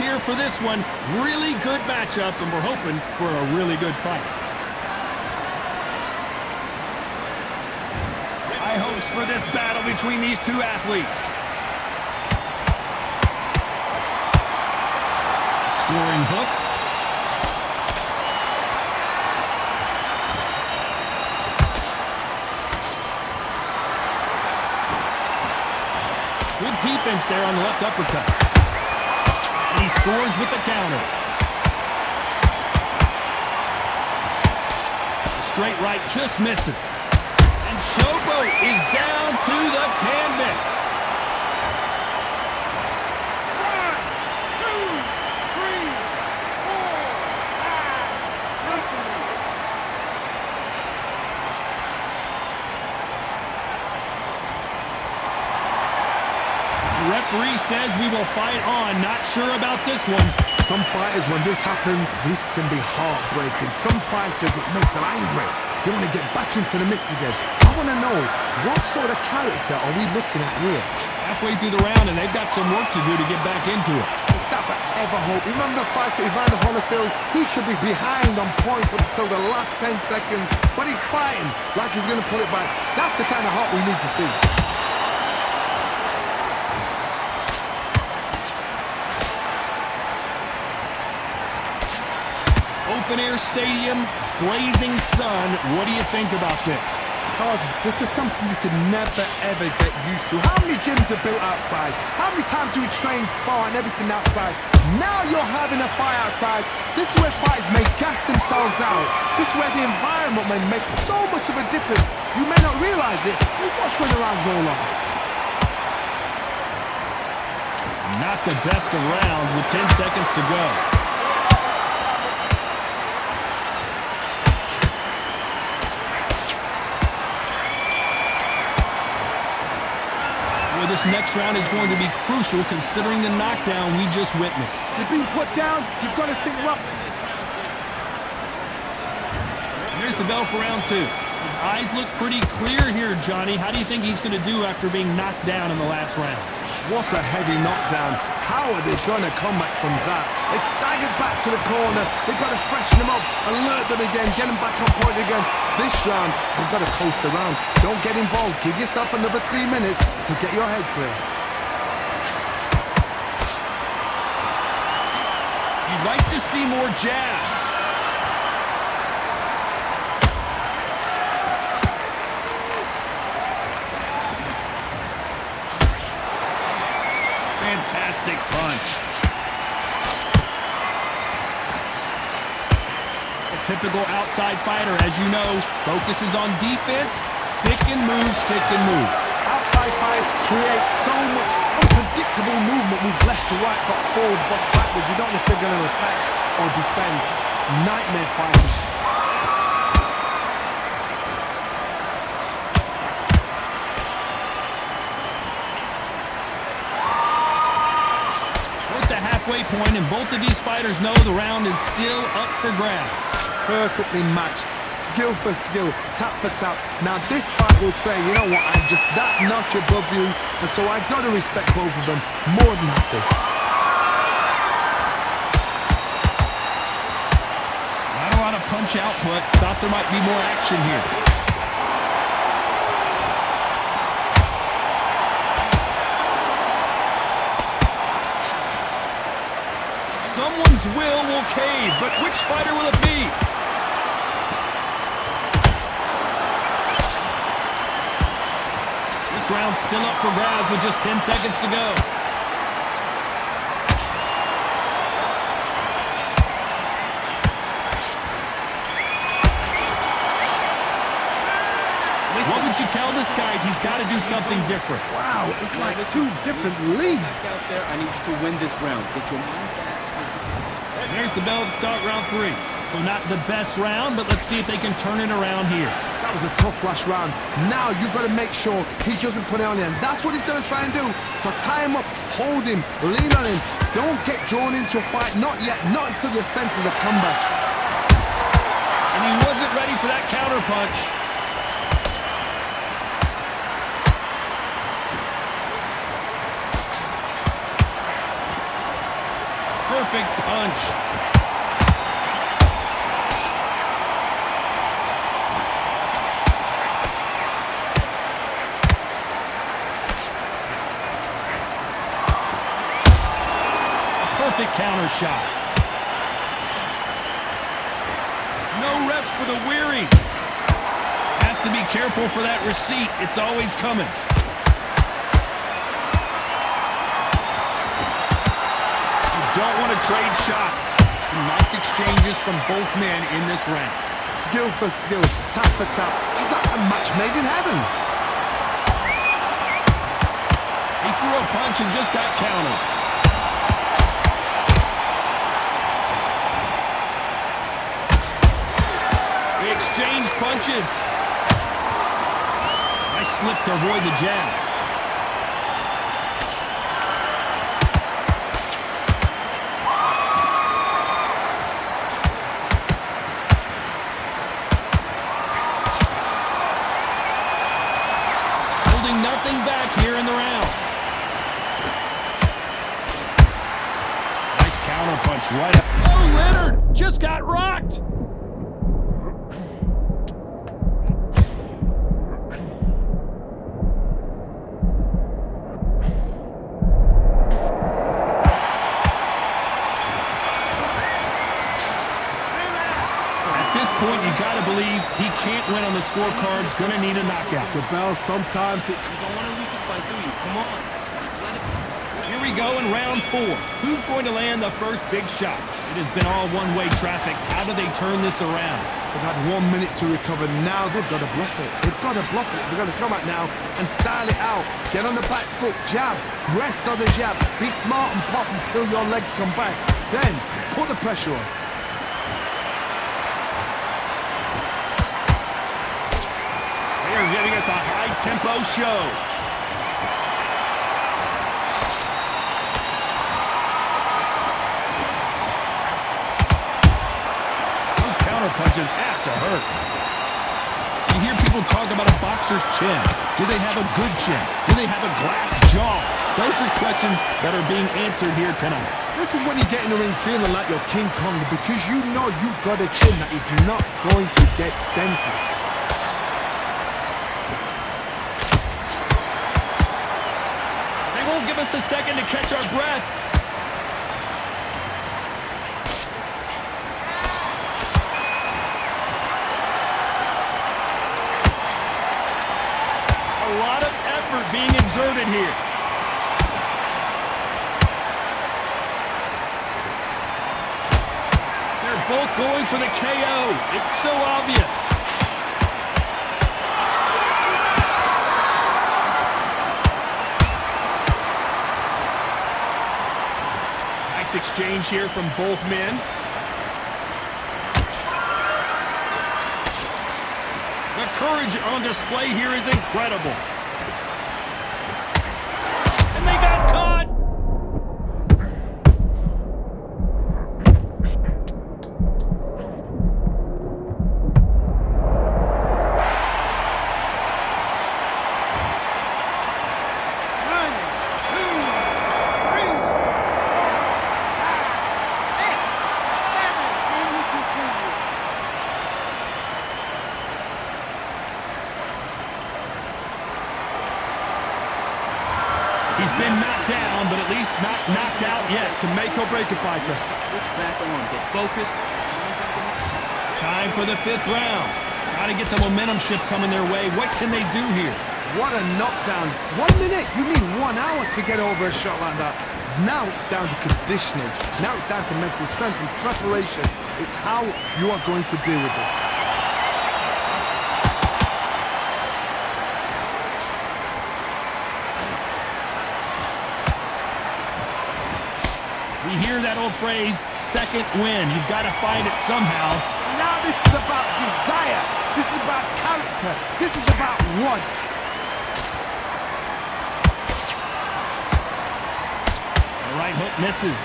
here for this one. Really good matchup, and we're hoping for a really good fight. High hopes for this battle between these two athletes. Scoring hook. Good defense there on the left uppercut. And he scores with the counter. Straight right just misses. And Showboat is down to the canvas. 1, 2, 3, 4, 5. The referee says we will fight on. Not sure about this one. Some fighters, when this happens, this can be heartbreaking. Some fighters, it makes them angry. They want to get back into the mix again. I want to know, what sort of character are we looking at here? Halfway through the round, and they've got some work to do to get back into it. Is that ever hope? Remember the fighter Evander Holyfield? He should be behind on points up until the last 10 seconds, but he's fighting like he's going to put it back. That's the kind of heart we need to see. Open air stadium, blazing sun. What do you think about this? Todd, this is something you could never ever get used to. How many gyms are built outside? How many times do we train, spar and everything outside? Now you're having a fight outside. This is where fighters may gas themselves out. This is where the environment may make so much of a difference. You may not realize it, but watch when the rounds roll on. Not the best of rounds with 10 seconds to go. This next round is going to be crucial considering the knockdown we just witnessed. You're being put down, you've got to think well. Here's the bell for round 2. His eyes look pretty clear here, Johnny. How do you think he's going to do after being knocked down in the last round? What a heavy knockdown. How are they going to come back from that? They staggered back to the corner. They've got to freshen them up, alert them again, get them back on point again. This round, they've got to coast around. Don't get involved. Give yourself another 3 minutes to get your head clear. You'd like to see more jabs. Fantastic punch. A typical outside fighter, as you know, focuses on defense, stick and move, stick and move. Outside fighters create so much unpredictable movement. Move left to right, box forward, box backwards. You don't know if they're going to attack or defend. Nightmare fighters. Halfway point, and both of these fighters know the round is still up for grabs. Perfectly matched, skill for skill, tap for tap. Now this fight will say, you know what, I'm just that notch above you, and so I've got to respect both of them more than happy. Not a lot of punch output. Thought there might be more action here. Someone's will cave, but which fighter will it be? This round's still up for grabs with just 10 seconds to go. What would you tell this guy? He's got to do something different. Wow, it's like two different leagues. Out there, I need you to win this round. Get your mind back. There's the bell to start round 3. So not the best round, but let's see if they can turn it around here. That was a tough last round. Now you've got to make sure he doesn't put it on him. That's what he's going to try and do. So tie him up, hold him, lean on him. Don't get drawn into a fight. Not yet. Not until your senses have come back. And he wasn't ready for that counter punch. perfect punch. Perfect counter shot. No rest for the weary. Has to be careful for that receipt. It's always coming. You don't want to trade shots. Some nice exchanges from both men in this round. Skill for skill, tap for tap. She's like a match made in heaven. He threw a punch and just got countered. They exchange punches. Nice slip to avoid the jab. Holding nothing back here in the round. Nice counter punch right up. Oh, Leonard just got rocked. Point, you gotta believe he can't win on the scorecards. Gonna need a knockout. The bell sometimes it. You don't want to lose this fight, do you? Come on. Here we go in round 4. Who's going to land the first big shot? It has been all one-way traffic. How do they turn this around? They've had 1 minute to recover. Now they've got to bluff it. They've got to bluff it. They've got to come out now and style it out. Get on the back foot, jab, rest on the jab. Be smart and pop until your legs come back. Then put the pressure on. They're giving us a high-tempo show. Those counter punches have to hurt. You hear people talk about a boxer's chin. Do they have a good chin? Do they have a glass jaw? Those are questions that are being answered here tonight. This is when you get in the ring feeling like you're King Kong because you know you've got a chin that is not going to get dented. Give us a second to catch our breath. A lot of effort being exerted here. They're both going for the KO. It's so obvious. Exchange here from both men. The courage on display here is incredible. And they got caught. He's been knocked down, but at least not knocked out yet. Can make or break a fighter. Switch back on. Get focused. Time for the 5th round. Got to get the momentum shift coming their way. What can they do here? What a knockdown. 1 minute. You need 1 hour to get over a shot like that. Now it's down to conditioning. Now it's down to mental strength and preparation. It's how you are going to deal with this. We hear that old phrase, second win. You've got to find it somehow. Now this is about desire. This is about character. This is about want. The right hook misses.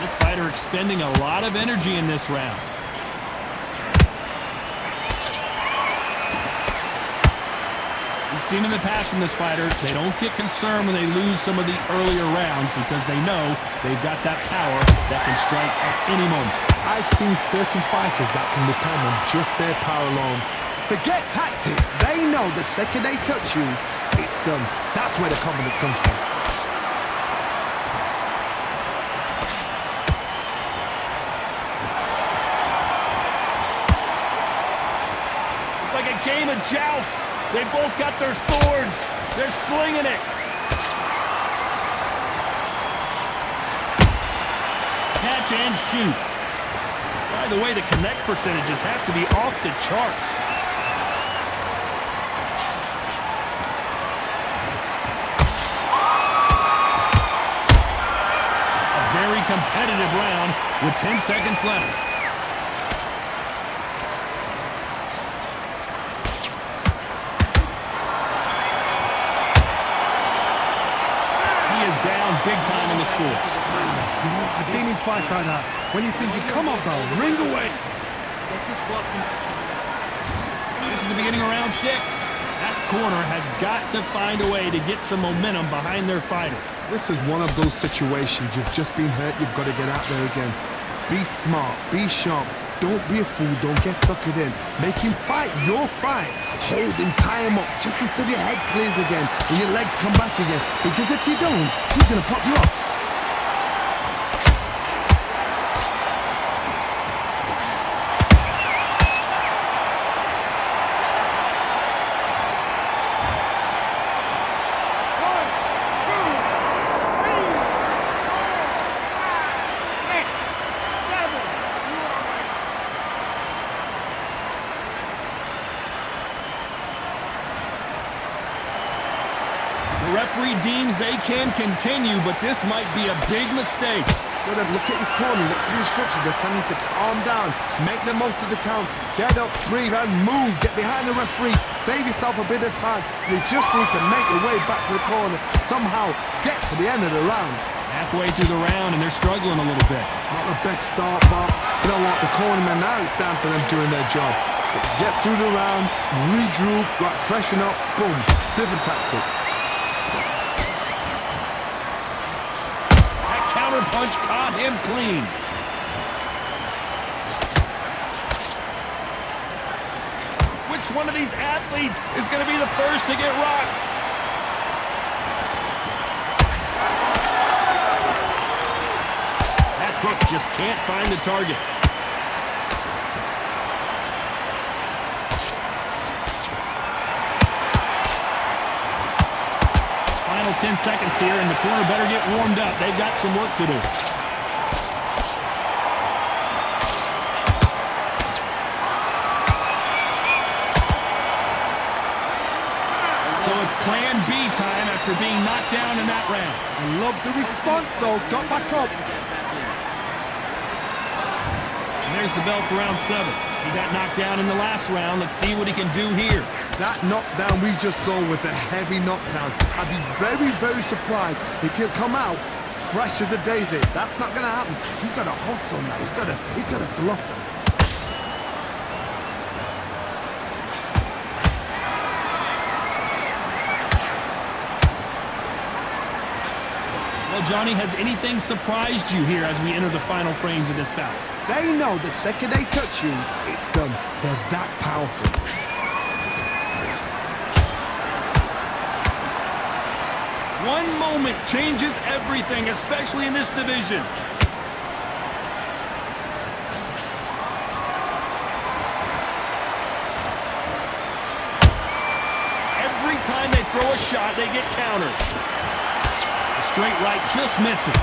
This fighter expending a lot of energy in this round. seen in the past from this fighter, they don't get concerned when they lose some of the earlier rounds because they know they've got that power that can strike at any moment. I've seen certain fighters that can depend on just their power alone. Forget tactics. They know the second they touch you, it's done. That's where the confidence comes from. It's like a game of joust. They both got their swords. They're slinging it. Catch and shoot. By the way, the connect percentages have to be off the charts. A very competitive round with 10 seconds left. Big time in the score. You know, I've been in fights like that. When you think, come on, bell, ring away. Get this block from... This is the beginning of round 6. That corner has got to find a way to get some momentum behind their fighter. This is one of those situations. You've just been hurt. You've got to get out there again. Be smart. Be sharp. Don't be a fool. Don't get suckered in. Make him fight your fight. Hold him, tie him up, just until your head clears again and your legs come back again. Because if you don't, he's going to pop you off. The referee deems they can continue, but this might be a big mistake. Gotta look at his corner, look at the instructions. They're telling him to calm down, make the most of the count, get up, breathe, and move. Get behind the referee, save yourself a bit of time. You just need to make your way back to the corner. Somehow get to the end of the round. Halfway through the round, and they're struggling a little bit. Not the best start, but you know what? The cornerman, now it's down to them doing their job. Get through the round, regroup, freshen up, boom. Different tactics. Counter punch caught him clean. Which one of these athletes is going to be the first to get rocked? That hook just can't find the target. Final 10 seconds here, and the corner better get warmed up. They've got some work to do. So it's plan B time after being knocked down in that round. I love the response, though. Got back up. And there's the bell for round 7. He got knocked down in the last round. Let's see what he can do here. That knockdown we just saw was a heavy knockdown. I'd be very, very surprised if he'll come out fresh as a daisy. That's not going to happen. He's got to hustle now. He's got to bluff them. Well, Johnny, has anything surprised you here as we enter the final frames of this bout? They know the second they touch you, it's done. They're that powerful. One moment changes everything, especially in this division. Every time they throw a shot, they get countered. A straight right just missing.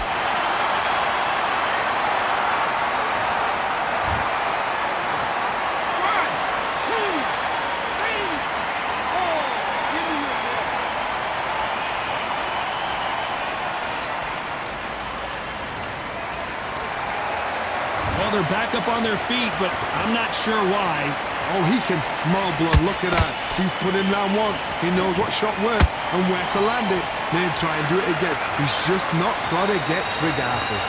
Well, they're back up on their feet, but I'm not sure why. Oh, he can smell blood. Look at that. He's put in round once. He knows what shot works and where to land it. Then try and do it again. He's just not got to get trigger happy.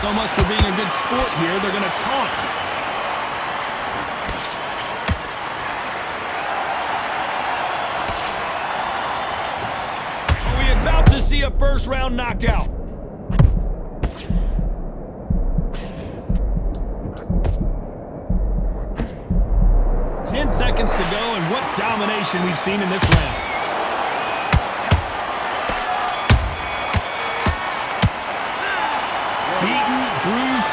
So much for being a good sport here. They're going to taunt. be a first-round knockout. Seconds to go, and what domination we've seen in this round. Beaten, bruised.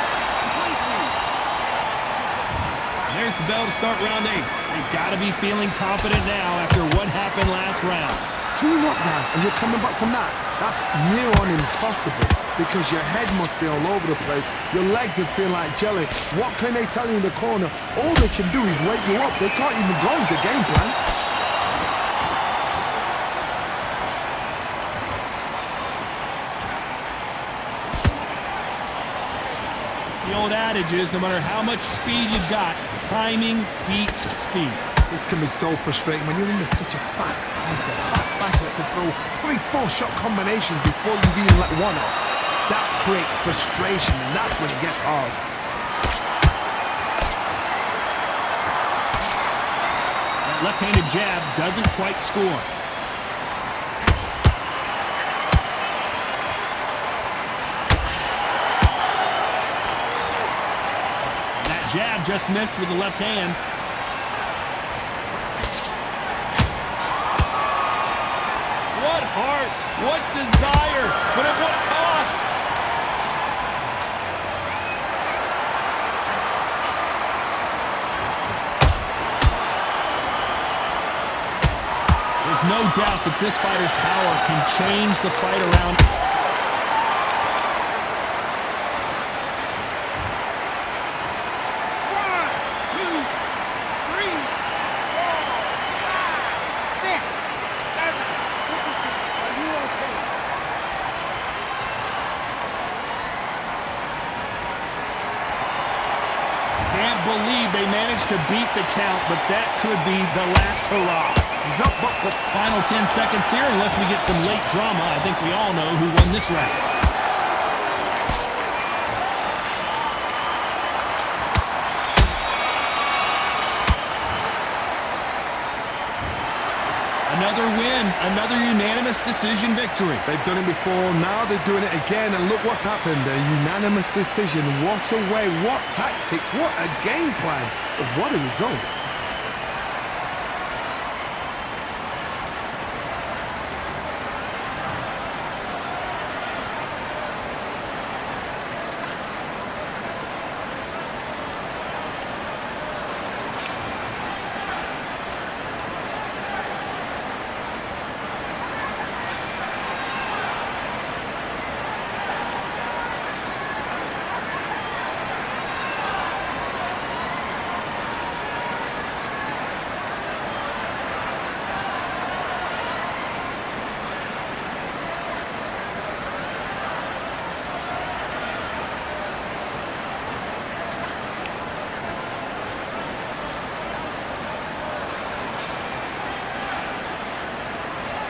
There's the bell to start round 8. They've got to be feeling confident now after what happened last round. 2 knockdowns and you're coming back from that. That's near on impossible because your head must be all over the place. Your legs will feel like jelly. What can they tell you in the corner? All they can do is wake you up. They can't even go into game plan. The old adage is no matter how much speed you've got, timing beats speed. This can be so frustrating when you're in such a fast fighter that can throw 3-4 shot combinations before you've even let one off. That creates frustration, and that's when it gets hard. That left-handed jab doesn't quite score. That jab just missed with the left hand. What heart, what desire, but at what cost? There's no doubt that this fighter's power can change the fight around. Can't believe they managed to beat the count, but that could be the last hurrah. He's up, but Final 10 seconds here, unless we get some late drama. I think we all know who won this round. Another win, another unanimous decision victory. they've done it before, now they're doing it again, and look what's happened. A unanimous decision. What a way, what tactics, what a game plan. What a result.